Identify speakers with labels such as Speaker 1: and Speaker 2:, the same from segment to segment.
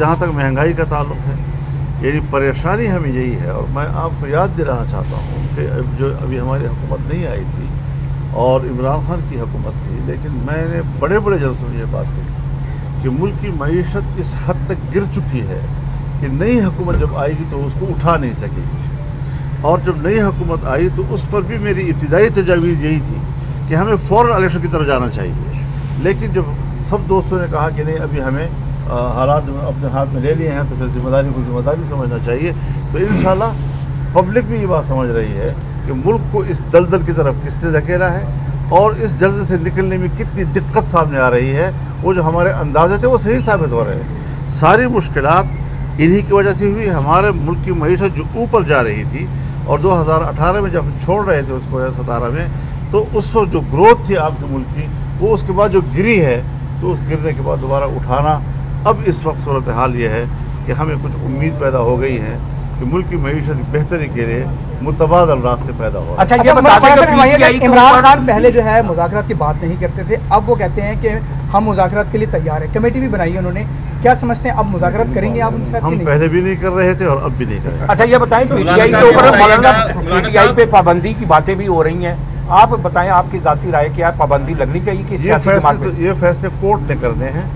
Speaker 1: जहाँ तक महंगाई का ताल्लुक है, यानी परेशानी हमें यही है। और मैं आपको याद दिलाना चाहता हूँ कि जो अभी हमारी हुकूमत नहीं आई थी और इमरान खान की हुकूमत थी, लेकिन मैंने बड़े बड़े जलसों में ये बात कही कि मुल्क की मईशत इस हद तक गिर चुकी है कि नई हुकूमत जब आएगी तो उसको उठा नहीं सकेगी। और जब नई हुकूमत आई तो उस पर भी मेरी इब्तिदाई तजावीज़ यही थी कि हमें फ़ौरन इलेक्शन की तरफ जाना चाहिए। लेकिन जब सब दोस्तों ने कहा कि नहीं, अभी हमें हालात अपने हाथ में ले लिए हैं तो फिर जिम्मेदारी को जिम्मेदारी समझना चाहिए, तो इंशाल्लाह पब्लिक भी ये बात समझ रही है कि मुल्क को इस दलदल की तरफ किसने धकेला है और इस दलदल से निकलने में कितनी दिक्कत सामने आ रही है। वो जो हमारे अंदाजे थे वो सही साबित हो रहे हैं। सारी मुश्किलात इन्हीं की वजह से हुई। हमारे मुल्क की मईशत जो ऊपर जा रही थी और 2018 में जब हम छोड़ रहे थे उसको 2017 में, तो उस वक्त जो ग्रोथ थी आपके मुल्क की वो उसके बाद जो गिरी है, तो उस गिरने के बाद दोबारा उठाना, अब इस वक्त सूरत हाल ये है कि हमें कुछ उम्मीद पैदा हो गई है कि मुल्क की मईशत की बेहतरी के लिए मुतबादल रास्ते पैदा हो रहे हैं।
Speaker 2: अच्छा, ये बताइए कि इमरान खान पहले जो है मुज़ाकरात की बात नहीं करते थे, अब वो कहते हैं कि हम मुज़ाकरात के लिए तैयार हैं। कमेटी भी बनाई है उन्होंने, क्या समझते हैं अब मुज़ाकरात करेंगे आप उनसे?
Speaker 1: हम पहले भी नहीं कर रहे थे और अब भी नहीं कर रहे।
Speaker 2: अच्छा, ये बताएं पीटीआई के ऊपर पीटीआई पे पाबंदी की बातें भी हो रही हैं, आप बताएं आपकी ज़ाती राय क्या है, पाबंदी लगनी चाहिए कि
Speaker 1: ये फैसले कोर्ट ने करने हैं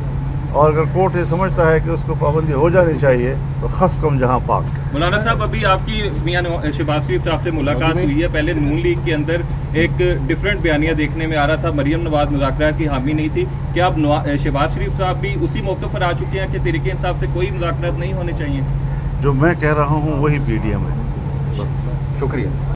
Speaker 1: और अगर कोर्ट ये समझता है कि उसको पाबंदी हो जानी चाहिए तो खस कम जहाँ पाक।
Speaker 3: मौलाना साहब, अभी आपकी मियां शहबाज शरीफ साहब से मुलाकात हुई है। पहले नून लीग के अंदर एक डिफरेंट बयानिया देखने में आ रहा था, मरियम नवाज मुज़ाकरात की हामी नहीं थी। क्या अब शहबाज शरीफ साहब भी उसी मौके पर आ चुके हैं कि तहरीक इंसाफ से कोई मुज़ाकरात नहीं होने चाहिए?
Speaker 1: जो मैं कह रहा हूँ वही पीडीएम है। बस,
Speaker 2: शुक्रिया।